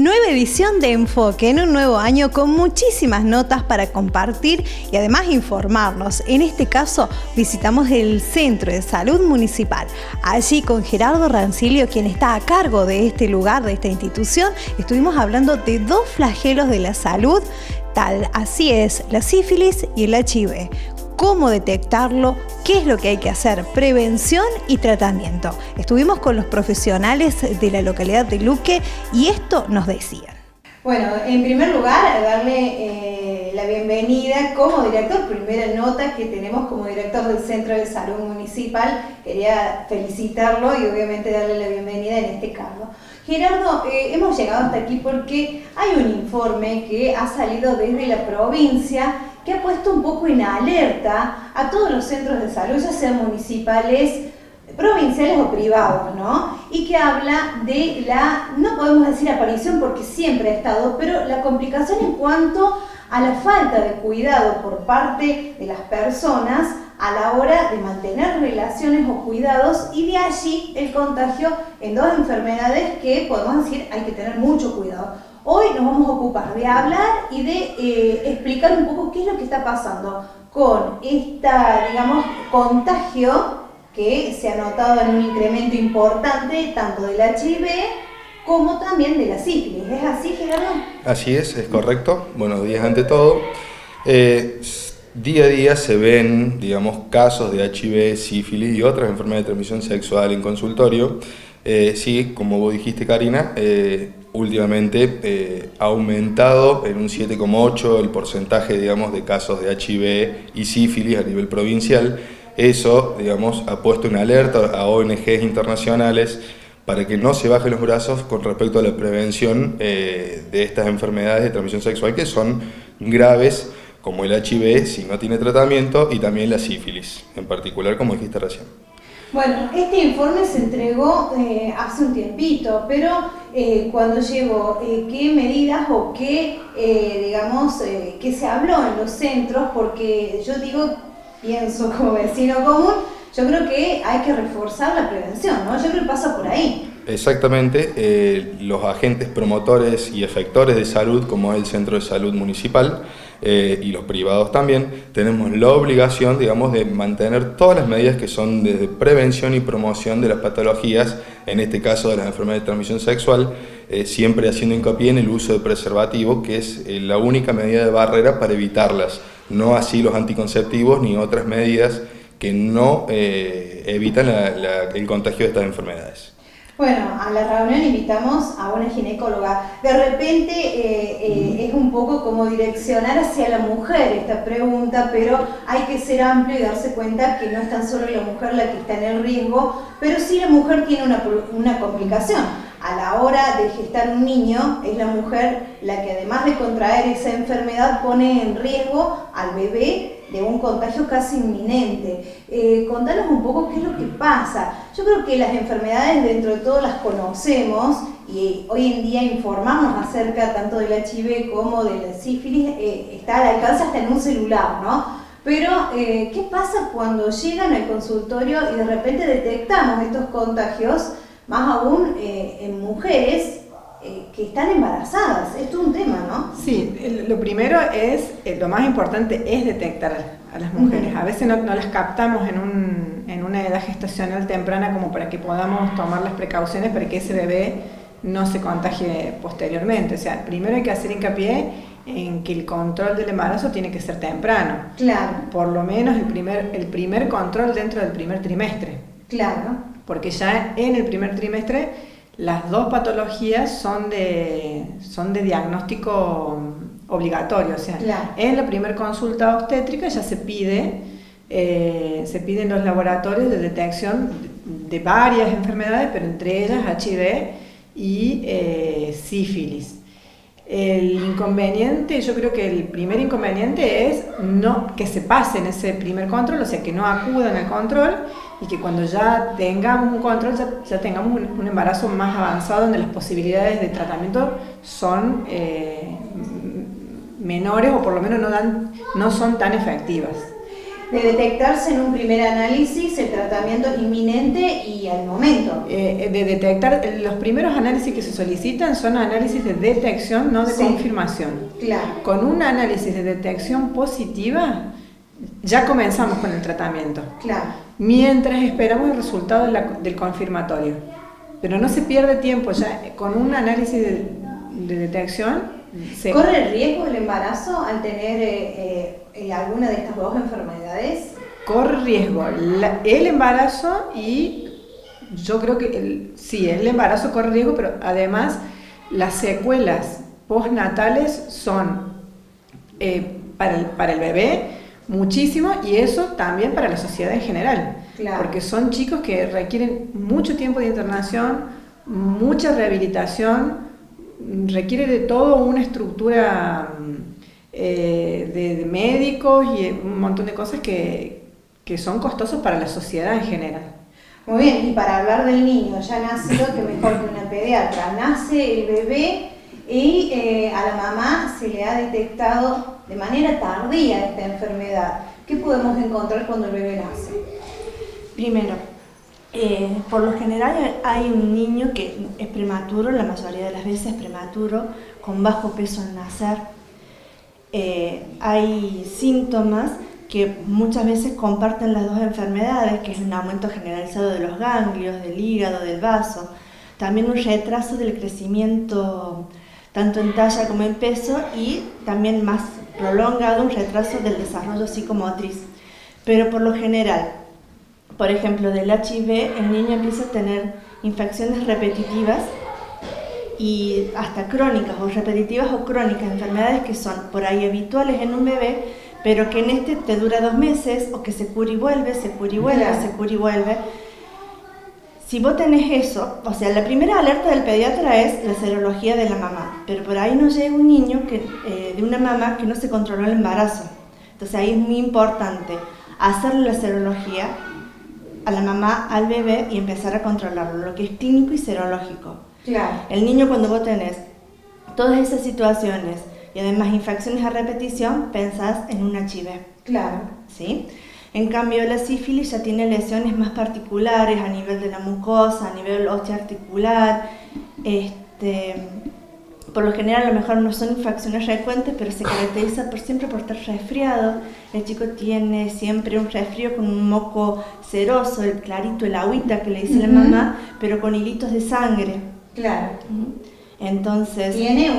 Nueva edición de Enfoque en un nuevo año con muchísimas notas para compartir y además informarnos. En este caso visitamos el Centro de Salud Municipal. Allí con Gerardo Rancilio, quien está a cargo de este lugar, de esta institución, estuvimos hablando de dos flagelos de la salud, así es, la sífilis y el HIV. Cómo detectarlo, qué es lo que hay que hacer, prevención y tratamiento. Estuvimos con los profesionales de la localidad de Luque y esto nos decían. Bueno, en primer lugar, darle la bienvenida como director, primera nota que tenemos como director del Centro de Salud Municipal. Quería felicitarlo y obviamente darle la bienvenida en este cargo. Gerardo, hemos llegado hasta aquí porque hay un informe que ha salido desde la provincia que ha puesto un poco en alerta a todos los centros de salud, ya sean municipales, provinciales o privados, ¿no? Y que habla de la, no podemos decir aparición porque siempre ha estado, pero la complicación en cuanto a la falta de cuidado por parte de las personas a la hora de mantener relaciones o cuidados, y de allí el contagio en dos enfermedades que podemos decir hay que tener mucho cuidado. Hoy nos vamos a ocupar de hablar y de explicar un poco qué es lo que está pasando con esta, digamos, contagio que se ha notado en un incremento importante tanto del HIV como también de la sífilis. ¿Es así, Gerardo? Así es correcto. Buenos días ante todo. Día a día se ven, digamos, casos de HIV, sífilis y otras enfermedades de transmisión sexual en consultorio. Sí, como vos dijiste, Karina, últimamente ha aumentado en un 7,8 el porcentaje, digamos, de casos de HIV y sífilis a nivel provincial. Eso, digamos, ha puesto en alerta a ONGs internacionales para que no se bajen los brazos con respecto a la prevención de estas enfermedades de transmisión sexual que son graves, como el HIV si no tiene tratamiento, y también la sífilis, en particular, como dijiste recién. Bueno, este informe se entregó hace un tiempito, pero cuando llegó, ¿qué medidas o qué, qué se habló en los centros? Porque yo pienso como vecino común, yo creo que hay que reforzar la prevención, ¿no? Yo creo que pasa por ahí. Exactamente, los agentes promotores y efectores de salud, como es el Centro de Salud Municipal, y los privados también, tenemos la obligación, digamos, de mantener todas las medidas que son desde prevención y promoción de las patologías, en este caso de las enfermedades de transmisión sexual, siempre haciendo hincapié en el uso de preservativo, que es la única medida de barrera para evitarlas, no así los anticonceptivos ni otras medidas que no evitan el contagio de estas enfermedades. Bueno, a la reunión invitamos a una ginecóloga. De repente es un poco como direccionar hacia la mujer esta pregunta, pero hay que ser amplio y darse cuenta que no es tan solo la mujer la que está en el riesgo, pero sí la mujer tiene una complicación. A la hora de gestar un niño, es la mujer la que, además de contraer esa enfermedad, pone en riesgo al bebé de un contagio casi inminente. Contanos un poco qué es lo que pasa. Yo creo que las enfermedades dentro de todo las conocemos y hoy en día informarnos acerca tanto del HIV como de la sífilis está al alcance hasta en un celular, ¿no? Pero, ¿qué pasa cuando llegan al consultorio y de repente detectamos estos contagios, más aún en mujeres que están embarazadas? Esto es un tema, ¿no? Sí, lo primero es, lo más importante es detectar a las mujeres. A veces no las captamos en una edad gestacional temprana como para que podamos tomar las precauciones para que ese bebé no se contagie posteriormente. O sea, primero hay que hacer hincapié en que el control del embarazo tiene que ser temprano. Claro. Por lo menos el primer control dentro del primer trimestre. Claro. Porque ya en el primer trimestre las dos patologías son de diagnóstico obligatorio. O sea, claro, en la primera consulta obstétrica ya se piden los laboratorios de detección de varias enfermedades, pero entre ellas HIV y sífilis. El inconveniente, yo creo que el primer inconveniente es que se pasen ese primer control, o sea, que no acudan al control y que cuando ya tengamos un control, ya tengamos un embarazo más avanzado donde las posibilidades de tratamiento son menores o por lo menos no son tan efectivas. De detectarse en un primer análisis, el tratamiento es inminente y al momento. De detectar, los primeros análisis que se solicitan son análisis de detección, no de confirmación. Claro. Con un análisis de detección positiva, ya comenzamos con el tratamiento. Claro. Mientras esperamos el resultado del confirmatorio. Pero no se pierde tiempo, ya con un análisis de detección. ¿Corre riesgo el embarazo al tener alguna de estas dos enfermedades? Corre riesgo el embarazo y yo creo que sí, el embarazo corre riesgo, pero además las secuelas postnatales son para el bebé muchísimo y eso también para la sociedad en general. Claro. Porque son chicos que requieren mucho tiempo de internación, mucha rehabilitación, requiere de todo una estructura de médicos y un montón de cosas que son costosos para la sociedad en general. Muy bien, y para hablar del niño ya nacido, que mejor que una pediatra, nace el bebé y a la mamá se le ha detectado de manera tardía esta enfermedad. ¿Qué podemos encontrar cuando el bebé nace? Primero, por lo general hay un niño que es prematuro, la mayoría de las veces es prematuro, con bajo peso al nacer. Hay síntomas que muchas veces comparten las dos enfermedades, que es un aumento generalizado de los ganglios, del hígado, del vaso, también un retraso del crecimiento tanto en talla como en peso y también más prolongado un retraso del desarrollo psicomotriz. Pero por lo general, por ejemplo, del HIV, el niño empieza a tener infecciones repetitivas y hasta crónicas o repetitivas o crónicas, enfermedades que son por ahí habituales en un bebé, pero que en este te dura 2 meses o que se cura y vuelve, se cura y vuelve, se cura y vuelve. Si vos tenés eso, o sea, la primera alerta del pediatra es la serología de la mamá, pero por ahí no llega un niño de una mamá que no se controló el embarazo. Entonces ahí es muy importante hacerle la serología a la mamá, al bebé y empezar a controlarlo, lo que es clínico y serológico. Claro. El niño, cuando vos tenés todas esas situaciones y además infecciones a repetición, pensás en un HIV. Claro. ¿Sí? En cambio, la sífilis ya tiene lesiones más particulares a nivel de la mucosa, a nivel osteoarticular. Por lo general, a lo mejor no son infecciones frecuentes, pero se caracteriza siempre por estar resfriado. El chico tiene siempre un resfrío con un moco ceroso, el clarito, el agüita que le dice la mamá, pero con hilitos de sangre. Claro. Entonces, tiene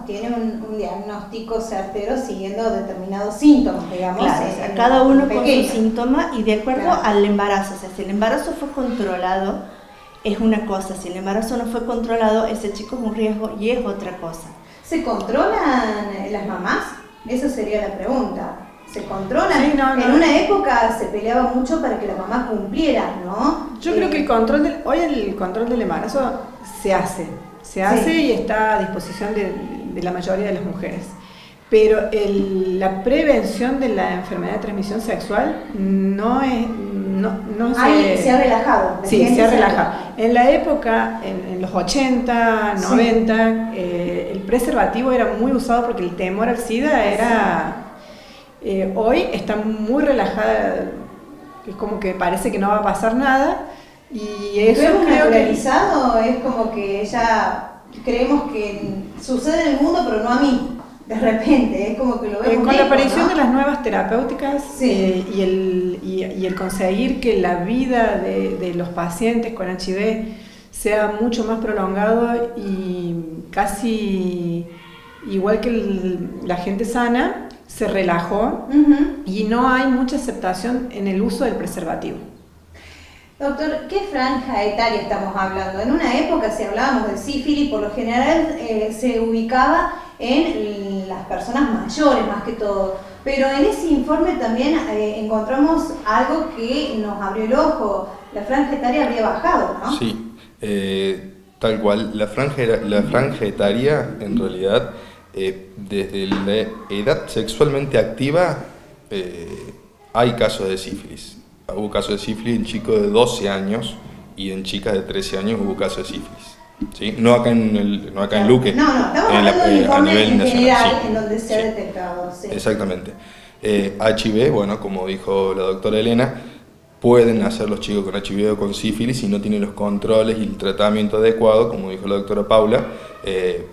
tiene un diagnóstico certero siguiendo determinados síntomas, digamos. Claro, cada uno con su síntoma y de acuerdo al embarazo. O sea, si el embarazo fue controlado, es una cosa. Si el embarazo no fue controlado, ese chico es un riesgo y es otra cosa. ¿Se controlan las mamás? Esa sería la pregunta. ¿Se controlan? Sí, no. En una época se peleaba mucho para que la mamá cumpliera, ¿no? Yo creo que hoy el control del embarazo se hace y está a disposición de la mayoría de las mujeres. Pero la prevención de la enfermedad de transmisión sexual se ha relajado. Sí, se ha relajado. En la época, en los 80, 90, el preservativo era muy usado porque el temor al SIDA era... hoy está muy relajada, es como que parece que no va a pasar nada. Y eso ¿Lo hemos creo naturalizado? Es como que ya creemos que sucede en el mundo, pero no a mí. De repente, es como que lo vemos. Con la aparición de las nuevas terapéuticas y el conseguir que la vida de los pacientes con HIV sea mucho más prolongado y casi igual que la gente sana, se relajó y no hay mucha aceptación en el uso del preservativo. Doctor, ¿qué franja etaria estamos hablando? En una época, si hablábamos de sífilis, por lo general se ubicaba en las personas mayores más que todo, pero en ese informe también encontramos algo que nos abrió el ojo. La franja etaria habría bajado, ¿no? Sí, tal cual. La franja etaria, en realidad, desde la edad sexualmente activa, hay casos de sífilis. Hubo casos de sífilis en chicos de 12 años y en chicas de 13 años hubo casos de sífilis. ¿Sí? No acá en Luque, estamos hablando de informe a nivel en nacional, general, sí, en donde se ha detectado. Sí. Exactamente. HIV, bueno, como dijo la doctora Elena, pueden nacer los chicos con HIV o con sífilis si no tienen los controles y el tratamiento adecuado, como dijo la doctora Paula.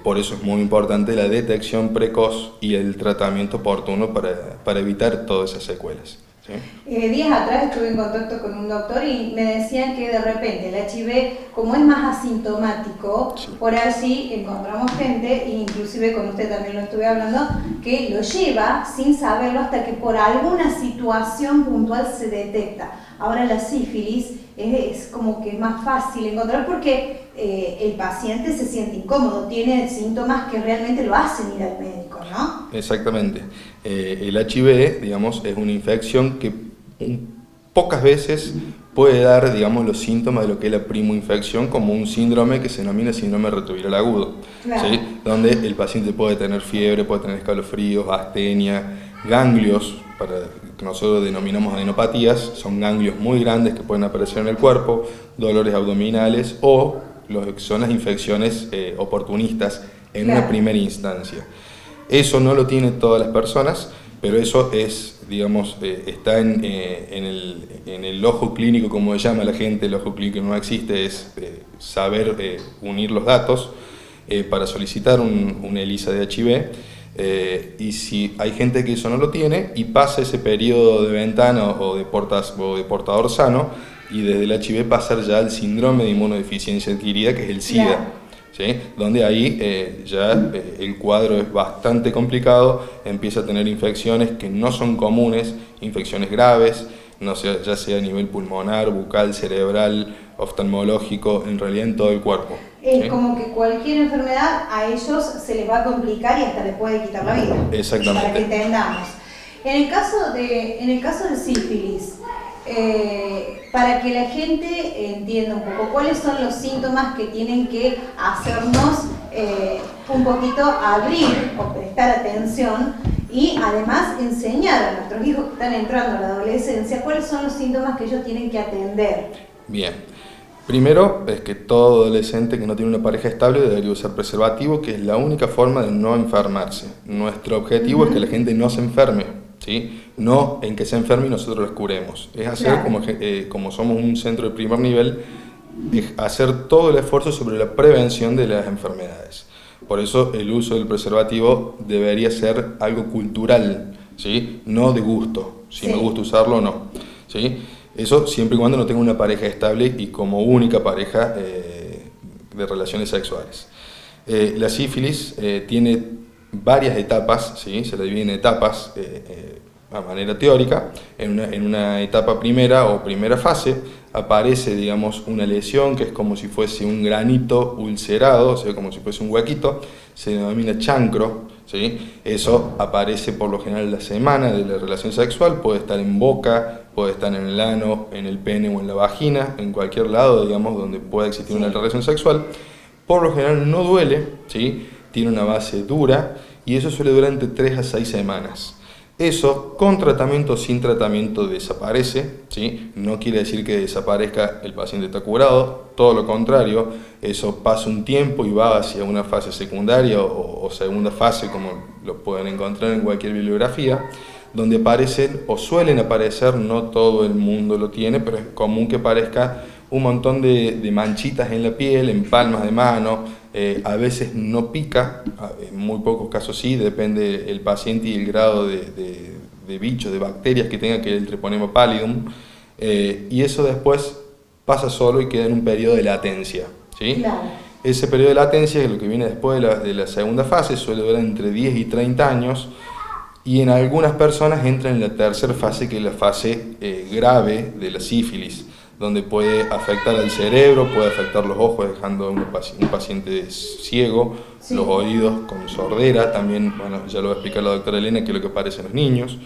Por eso es muy importante la detección precoz y el tratamiento oportuno para evitar todas esas secuelas. ¿Sí? Días atrás estuve en contacto con un doctor y me decían que de repente el HIV, como es más asintomático, sí, por así encontramos gente, inclusive con usted también lo estuve hablando, que lo lleva sin saberlo hasta que por alguna situación puntual se detecta. Ahora la sífilis es como que es más fácil encontrar porque el paciente se siente incómodo, tiene síntomas que realmente lo hacen ir al médico, ¿no? Exactamente. El HIV, digamos, es una infección que pocas veces puede dar, digamos, los síntomas de lo que es la primoinfección, como un síndrome que se denomina síndrome retroviral agudo, claro, ¿sí? Donde el paciente puede tener fiebre, puede tener escalofríos, astenia, ganglios, que nosotros denominamos adenopatías, son ganglios muy grandes que pueden aparecer en el cuerpo, dolores abdominales o son las infecciones oportunistas en una primera instancia. Eso no lo tienen todas las personas, pero eso es, digamos, está en el ojo clínico, como se llama la gente. El ojo clínico no existe, es saber unir los datos para solicitar un ELISA de HIV. Y si hay gente que eso no lo tiene y pasa ese periodo de ventana o de portador sano, y desde el HIV pasar ya al síndrome de inmunodeficiencia adquirida, que es el SIDA, ¿sí? Donde ahí ya el cuadro es bastante complicado, empieza a tener infecciones que no son comunes, infecciones graves, no sea, ya sea a nivel pulmonar, bucal, cerebral, oftalmológico, en realidad en todo el cuerpo. Es ¿sí? Como que cualquier enfermedad a ellos se les va a complicar y hasta les puede quitar la vida. Exactamente. Para que entendamos. En el caso de sífilis, para que la gente entienda un poco cuáles son los síntomas que tienen que hacernos un poquito abrir o prestar atención y además enseñar a nuestros hijos que están entrando a la adolescencia cuáles son los síntomas que ellos tienen que atender. Bien. Primero es que todo adolescente que no tiene una pareja estable debería usar preservativo, que es la única forma de no enfermarse. Nuestro objetivo es que la gente no se enferme, ¿sí? No en que se enferme y nosotros los curemos. Es hacer, como somos un centro de primer nivel, es hacer todo el esfuerzo sobre la prevención de las enfermedades. Por eso el uso del preservativo debería ser algo cultural, ¿sí? No de gusto, si me gusta usarlo o no, ¿sí? Eso siempre y cuando no tenga una pareja estable y como única pareja de relaciones sexuales. La sífilis tiene varias etapas, ¿sí? Se la divide en etapas a manera teórica. En una etapa primera o primera fase aparece, digamos, una lesión que es como si fuese un granito ulcerado, o sea, como si fuese un huequito, se denomina chancro, ¿sí? Eso aparece por lo general la semana de la relación sexual, puede estar en boca, puede estar en el ano, en el pene o en la vagina, en cualquier lado, digamos, donde pueda existir una relación sexual. Por lo general no duele, ¿sí? Tiene una base dura y eso suele durar entre 3 a 6 semanas. Eso, con tratamiento o sin tratamiento, desaparece, ¿sí? No quiere decir que desaparezca el paciente está curado, todo lo contrario, eso pasa un tiempo y va hacia una fase secundaria o segunda fase, como lo pueden encontrar en cualquier bibliografía, donde aparecen o suelen aparecer, no todo el mundo lo tiene, pero es común que aparezca un montón de manchitas en la piel, en palmas de mano, a veces no pica, en muy pocos casos sí, depende el paciente y el grado de bichos, de bacterias que tenga, que es el Treponema pallidum, y eso después pasa solo y queda en un periodo de latencia, ¿sí? Claro. Ese periodo de latencia es lo que viene después de la segunda fase, suele durar entre 10 y 30 años, y en algunas personas entra en la tercera fase, que es la fase grave de la sífilis, donde puede afectar al cerebro, puede afectar los ojos, dejando a un paciente ciego, los oídos con sordera, también, bueno, ya lo va a explicar la doctora Elena, que es lo que aparece en los niños,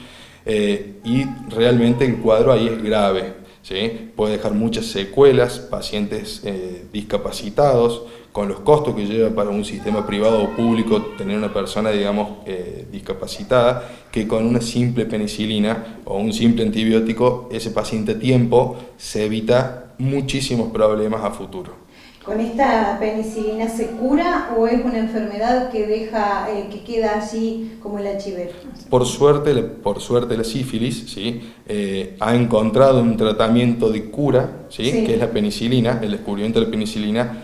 y realmente el cuadro ahí es grave, ¿sí? Puede dejar muchas secuelas, pacientes discapacitados, con los costos que lleva para un sistema privado o público tener una persona, digamos, discapacitada, que con una simple penicilina o un simple antibiótico, ese paciente a tiempo se evita muchísimos problemas a futuro. ¿Con esta penicilina se cura o es una enfermedad que deja, que queda así como el HIV? Por suerte la sífilis, ¿sí? Ha encontrado un tratamiento de cura, ¿sí? Sí. Que es la penicilina. El descubrimiento de la penicilina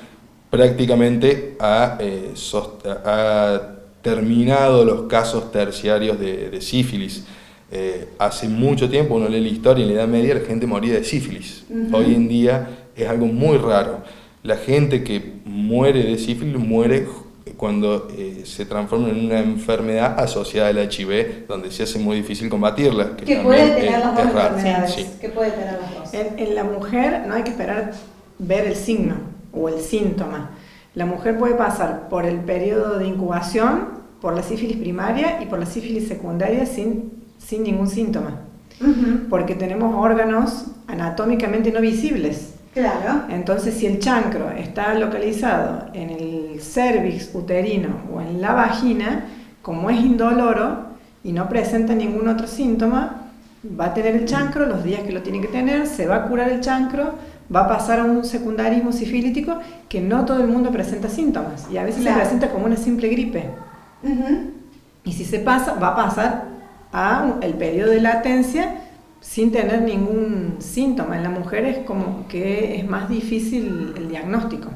prácticamente ha terminado los casos terciarios de sífilis. Hace mucho tiempo, uno lee la historia, en la Edad Media la gente moría de sífilis. Hoy en día es algo muy raro. La gente que muere de sífilis muere cuando se transforma en una enfermedad asociada al HIV, donde se hace muy difícil combatirla. Que puede tener las dos enfermedades. Sí. Que puede tener las dos. En la mujer no hay que esperar ver el signo o el síntoma. La mujer puede pasar por el periodo de incubación, por la sífilis primaria y por la sífilis secundaria sin ningún síntoma. Porque tenemos órganos anatómicamente no visibles. Claro. Entonces, si el chancro está localizado en el cérvix uterino o en la vagina, como es indoloro y no presenta ningún otro síntoma, va a tener el chancro los días que lo tiene que tener, se va a curar el chancro, va a pasar a un secundarismo sifílitico que no todo el mundo presenta síntomas y a veces se presenta como una simple gripe. Y si se pasa, va a pasar a el periodo de latencia sin tener ningún síntoma. En la mujer es como que es más difícil el diagnóstico.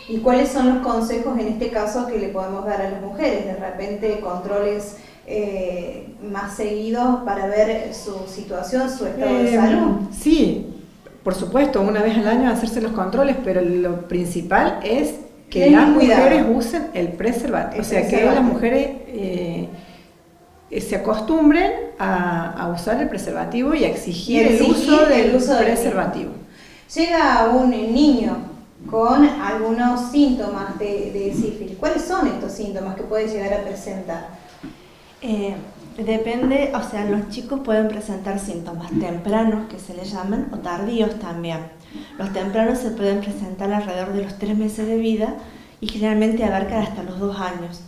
¿Y cuáles son los consejos en este caso que le podemos dar a las mujeres? De repente controles más seguidos para ver su situación, su estado de salud. Sí, por supuesto, una vez al año hacerse los controles, pero lo principal es que las mujeres usen el preservativo. O sea, que las mujeres se acostumbren a usar el preservativo y a exigir el uso del preservativo. Llega un niño con algunos síntomas de sífilis. ¿Cuáles son estos síntomas que puede llegar a presentar? Depende, o sea, los chicos pueden presentar síntomas tempranos, que se les llaman, o tardíos también. Los tempranos se pueden presentar alrededor de los 3 meses de vida y generalmente abarcan hasta los 2 años.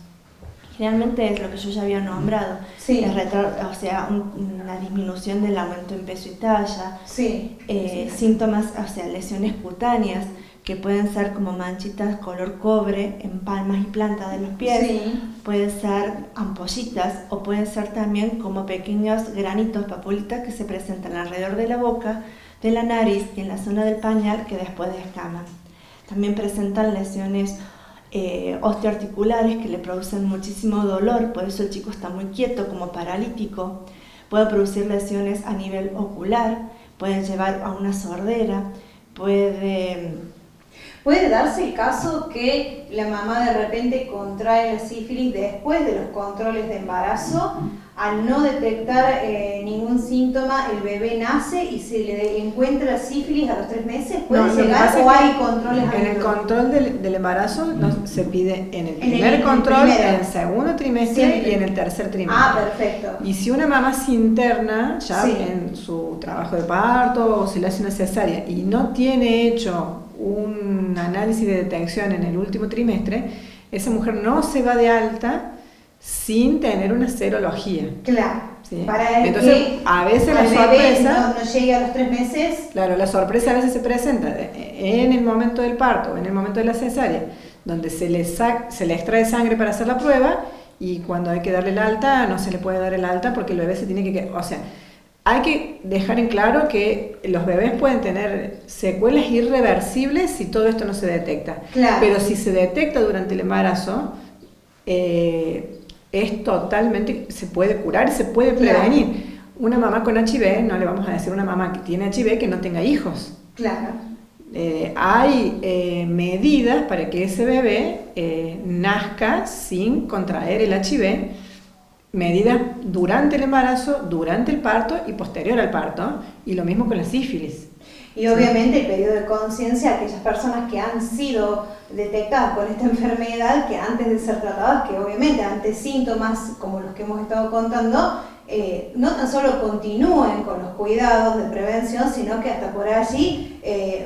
Generalmente es lo que yo ya había nombrado, sí. O sea, una disminución del aumento en peso y talla, sí. Síntomas, o sea, lesiones cutáneas, que pueden ser como manchitas color cobre en palmas y plantas de los pies, sí. Pueden ser ampollitas o pueden ser también como pequeños granitos, papulitas que se presentan alrededor de la boca, de la nariz y en la zona del pañal que después descaman. También presentan lesiones osteoarticulares que le producen muchísimo dolor, por eso el chico está muy quieto, como paralítico. Puede producir lesiones a nivel ocular, pueden llevar a una sordera, puede darse el caso que la mamá de repente contrae la sífilis después de los controles de embarazo. Al no detectar ningún síntoma, el bebé nace y se le encuentra la sífilis a los 3 meses. ¿Puede llegar o hay controles? En el control del embarazo se pide en el primer control, en el segundo trimestre siempre. Y en el tercer trimestre. Ah, perfecto. Y si una mamá se interna ya en su trabajo de parto o se le hace una cesárea y no tiene hecho un análisis de detección en el último trimestre, esa mujer no se va de alta sin tener una serología. Claro. ¿Sí? Para entonces, que a veces la sorpresa no llegue a los 3 meses. Claro, la sorpresa a veces se presenta en el momento del parto o en el momento de la cesárea, donde se le extrae sangre para hacer la prueba y cuando hay que darle el alta, no se le puede dar el alta porque el bebé se tiene que... O sea, hay que dejar en claro que los bebés pueden tener secuelas irreversibles si todo esto no se detecta. Claro. Pero si se detecta durante el embarazo, es totalmente, se puede curar, se puede prevenir. Claro. Una mamá con HIV, no le vamos a decir a una mamá que tiene HIV que no tenga hijos. Claro. Hay medidas para que ese bebé nazca sin contraer el HIV, medidas durante el embarazo, durante el parto y posterior al parto, y lo mismo con la sífilis. Y obviamente el periodo de conciencia, aquellas personas que han sido detectadas con esta enfermedad, que antes de ser tratadas, que obviamente ante síntomas como los que hemos estado contando, no tan solo continúen con los cuidados de prevención, sino que hasta por allí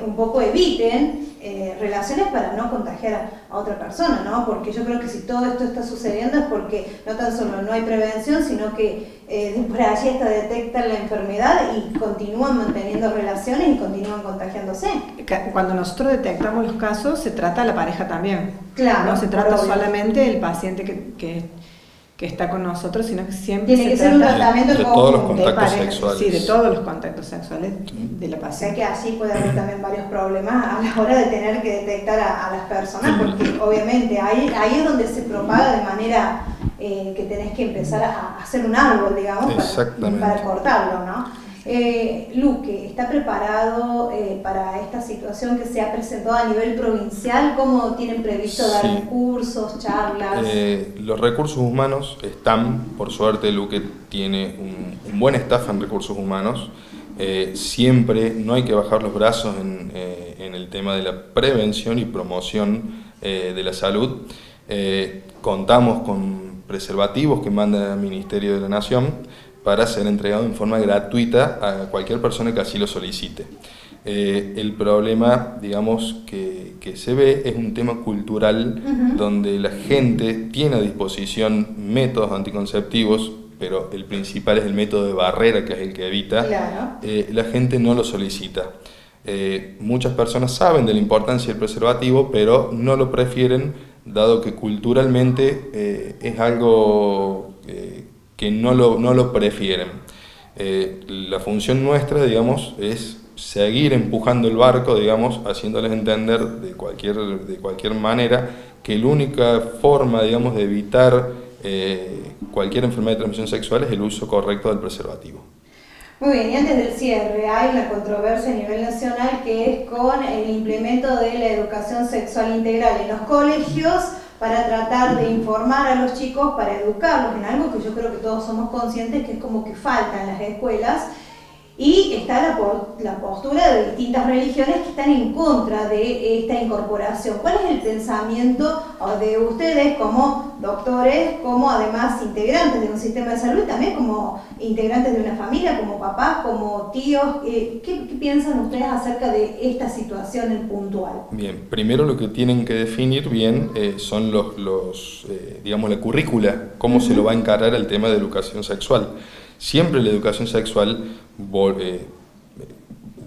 un poco eviten relaciones para no contagiar a otra persona, ¿no? Porque yo creo que si todo esto está sucediendo es porque no tan solo no hay prevención, sino que por allí hasta detectan la enfermedad y continúan manteniendo relaciones y continúan contagiándose. Cuando nosotros detectamos los casos, se trata a la pareja también. Claro, No se trata obvio. solamente del paciente que está con nosotros, sino que siempre Tiene se que ser un trata tratamiento de en todos los común. contactos pareja, sexuales. sí, de todos los contactos sexuales de la O sea paciente. que así puede haber también varios problemas a la hora de tener que detectar a las personas, porque obviamente ahí es donde se propaga de manera que tenés que empezar a hacer un árbol, digamos, Exactamente. para cortarlo, ¿no? Luque, ¿está preparado para esta situación que se ha presentado a nivel provincial? ¿Cómo tienen previsto dar Sí. cursos, charlas? Los recursos humanos están, por suerte Luque tiene un buen staff en recursos humanos. Siempre no hay que bajar los brazos en el tema de la prevención y promoción de la salud. Contamos con preservativos que manda el Ministerio de la Nación para ser entregado en forma gratuita a cualquier persona que así lo solicite. El problema, digamos, que se ve es un tema cultural, donde la gente tiene a disposición métodos anticonceptivos, pero el principal es el método de barrera, que es el que evita. Claro. La gente no lo solicita. Muchas personas saben de la importancia del preservativo, pero no lo prefieren, dado que culturalmente es algo que no lo prefieren. La función nuestra, digamos, es seguir empujando el barco, digamos, haciéndoles entender de cualquier manera que la única forma, digamos, de evitar cualquier enfermedad de transmisión sexual es el uso correcto del preservativo. Muy bien, y antes del cierre, hay una controversia a nivel nacional que es con el implemento de la educación sexual integral en los colegios para tratar de informar a los chicos, para educarlos en algo que yo creo que todos somos conscientes que es como que falta en las escuelas. Y está la postura de distintas religiones que están en contra de esta incorporación. ¿Cuál es el pensamiento de ustedes como doctores, como además integrantes de un sistema de salud, también como integrantes de una familia, como papás, como tíos? ¿Qué piensan ustedes acerca de esta situación en puntual? Bien, primero lo que tienen que definir bien son digamos, la currícula, cómo se lo va a encarar el tema de educación sexual. Siempre la educación sexual,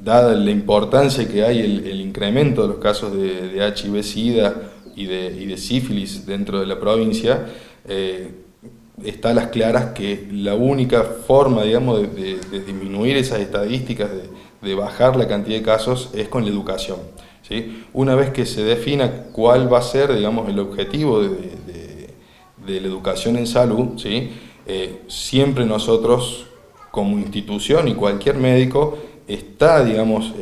dada la importancia que hay, el incremento de los casos de HIV-Sida y de sífilis dentro de la provincia, está a las claras que la única forma, digamos, de disminuir esas estadísticas, de bajar la cantidad de casos, es con la educación, ¿sí? Una vez que se defina cuál va a ser, digamos, el objetivo de la educación en salud, ¿sí? Siempre nosotros, como institución y cualquier médico, está, digamos,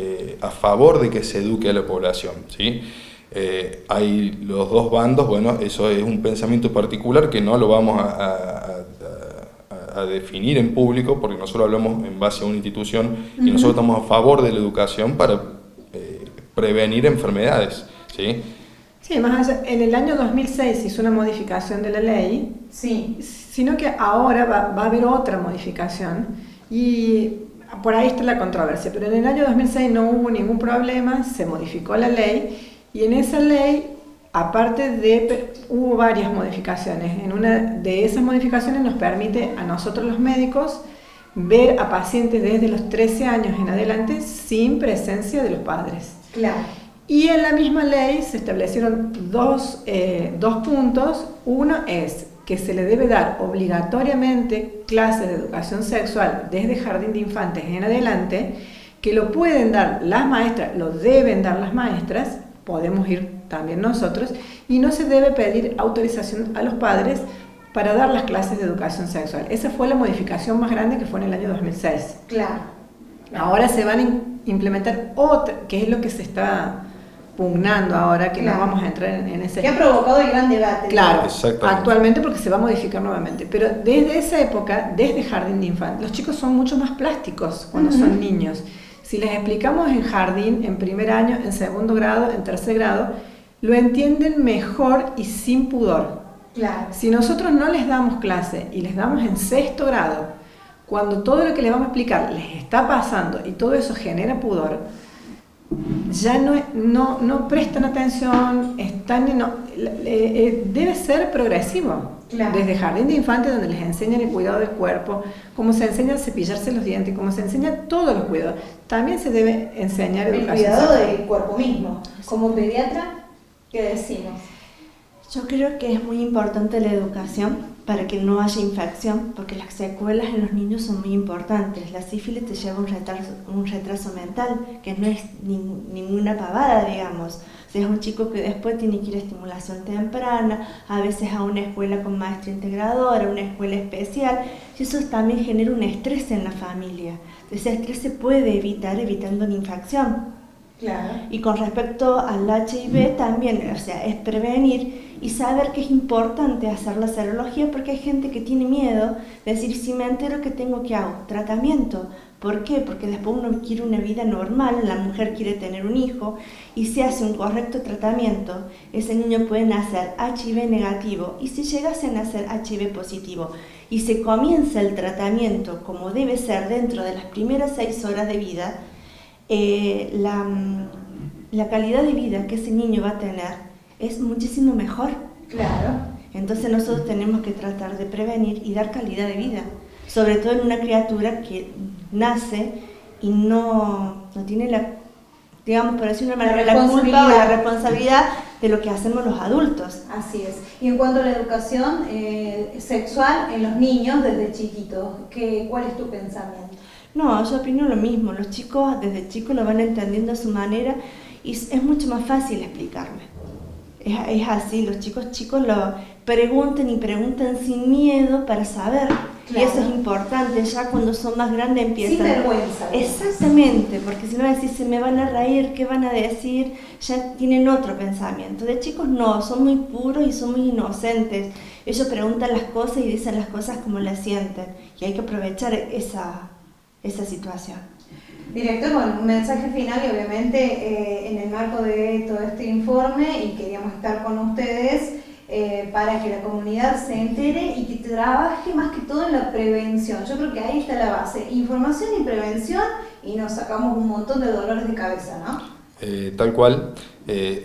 a favor de que se eduque a la población, ¿sí? Hay los dos bandos, bueno, eso es un pensamiento particular que no lo vamos a definir en público, porque nosotros hablamos en base a una institución y nosotros estamos a favor de la educación para prevenir enfermedades, ¿sí? Sí, más allá, en el año 2006 se hizo una modificación de la ley, Sí. sino que ahora va a haber otra modificación y por ahí está la controversia, pero en el año 2006 no hubo ningún problema, se modificó la ley y en esa ley, hubo varias modificaciones. En una de esas modificaciones nos permite a nosotros los médicos ver a pacientes desde los 13 años en adelante sin presencia de los padres. Claro. Y en la misma ley se establecieron dos puntos. Uno es que se le debe dar obligatoriamente clases de educación sexual desde jardín de infantes en adelante, que lo pueden dar las maestras, lo deben dar las maestras, podemos ir también nosotros, y no se debe pedir autorización a los padres para dar las clases de educación sexual. Esa fue la modificación más grande que fue en el año 2006. Claro. Ahora se van a implementar otra, que es lo que se está pugnando ahora, que Claro. no vamos a entrar en ese... Que ha provocado el gran debate. Claro, Exactamente. actualmente porque se va a modificar nuevamente, pero desde esa época, desde jardín de infantes, los chicos son mucho más plásticos cuando son niños. Si les explicamos en jardín, en primer año, en segundo grado, en tercer grado, lo entienden mejor y sin pudor. Claro. Si nosotros no les damos clase y les damos en sexto grado, cuando todo lo que les vamos a explicar les está pasando y todo eso genera pudor, ya no prestan atención, debe ser progresivo. Claro. Desde jardín de infantes, donde les enseñan el cuidado del cuerpo, cómo se enseña a cepillarse los dientes, cómo se enseña todos los cuidados. También se debe enseñar el educación cuidado sexual. del cuerpo mismo. Como pediatra, ¿qué decimos? Yo creo que es muy importante la educación para que no haya infección, porque las secuelas en los niños son muy importantes. La sífilis te lleva un retraso mental, que no es ninguna pavada, digamos. O sea, es un chico que después tiene que ir a estimulación temprana, a veces a una escuela con maestra integradora, una escuela especial, y eso también genera un estrés en la familia. Ese estrés se puede evitar evitando la infección. Claro. Y con respecto al HIV también, o sea, es prevenir y saber que es importante hacer la serología, porque hay gente que tiene miedo de decir, si me entero, ¿qué tengo que hago? Tratamiento. ¿Por qué? Porque después uno quiere una vida normal, la mujer quiere tener un hijo, y si hace un correcto tratamiento, ese niño puede nacer HIV negativo, y si llegase a nacer HIV positivo, y se comienza el tratamiento como debe ser dentro de las primeras 6 horas de vida, la calidad de vida que ese niño va a tener es muchísimo mejor. Claro. Entonces nosotros tenemos que tratar de prevenir y dar calidad de vida, sobre todo en una criatura que nace y no tiene la, digamos, por decir una manera, la culpa o la responsabilidad de lo que hacemos los adultos. Así es. Y en cuanto a la educación sexual en los niños desde chiquitos, ¿cuál es tu pensamiento? No, yo opino lo mismo. Los chicos desde chicos lo van entendiendo a su manera y es mucho más fácil explicarle. Es así, los chicos lo preguntan y preguntan sin miedo para saber. Claro. Y eso es importante, ya cuando son más grandes empiezan. Sin vergüenza. Exactamente, porque si no decís, se me van a reír, ¿qué van a decir? Ya tienen otro pensamiento. De chicos no, son muy puros y son muy inocentes. Ellos preguntan las cosas y dicen las cosas como las sienten. Y hay que aprovechar esa situación. Director, bueno, un mensaje final y obviamente en el marco de todo este informe, y queríamos estar con ustedes para que la comunidad se entere y que trabaje más que todo en la prevención. Yo creo que ahí está la base, información y prevención, y nos sacamos un montón de dolores de cabeza, ¿no? Tal cual,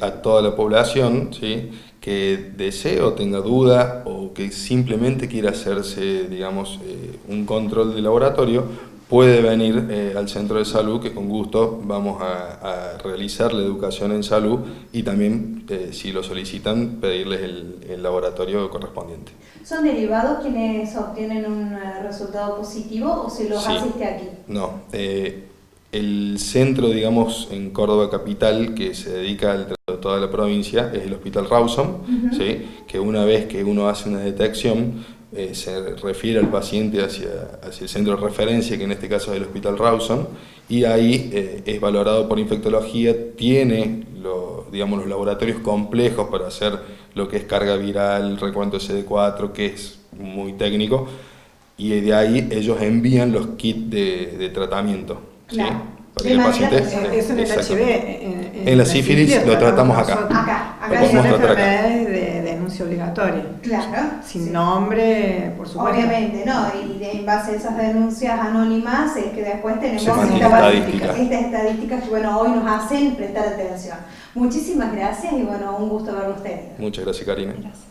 a toda la población, ¿sí?, que desee o tenga duda o que simplemente quiera hacerse, digamos, un control de laboratorio, puede venir al centro de salud, que con gusto vamos a realizar la educación en salud y también, si lo solicitan, pedirles el laboratorio correspondiente. ¿Son derivados quienes obtienen un resultado positivo o se los asiste aquí? No, el centro, digamos, en Córdoba Capital, que se dedica al trato de toda la provincia, es el Hospital Rawson, ¿sí?, que una vez que uno hace una detección, se refiere al paciente hacia el centro de referencia, que en este caso es el Hospital Rawson, y ahí es valorado por infectología, tiene los laboratorios complejos para hacer lo que es carga viral, recuento CD4, que es muy técnico, y de ahí ellos envían los kits de tratamiento. Claro. ¿Sí? Para que el paciente, eso en el HIV, en la sífilis lo tratamos acá. Acá son enfermedades de denuncia obligatoria. Claro. Sin nombre, por supuesto. Obviamente, ¿no? Y en base a esas denuncias anónimas es que después tenemos estas estadísticas que, bueno, hoy nos hacen prestar atención. Muchísimas gracias y, bueno, un gusto verlo a ustedes. Muchas gracias, Karina. Gracias.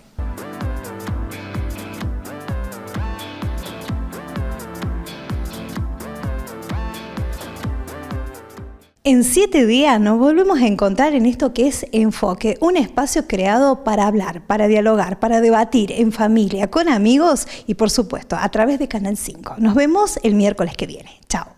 En 7 días nos volvemos a encontrar en esto que es Enfoque, un espacio creado para hablar, para dialogar, para debatir en familia, con amigos y por supuesto a través de Canal 5. Nos vemos el miércoles que viene. Chao.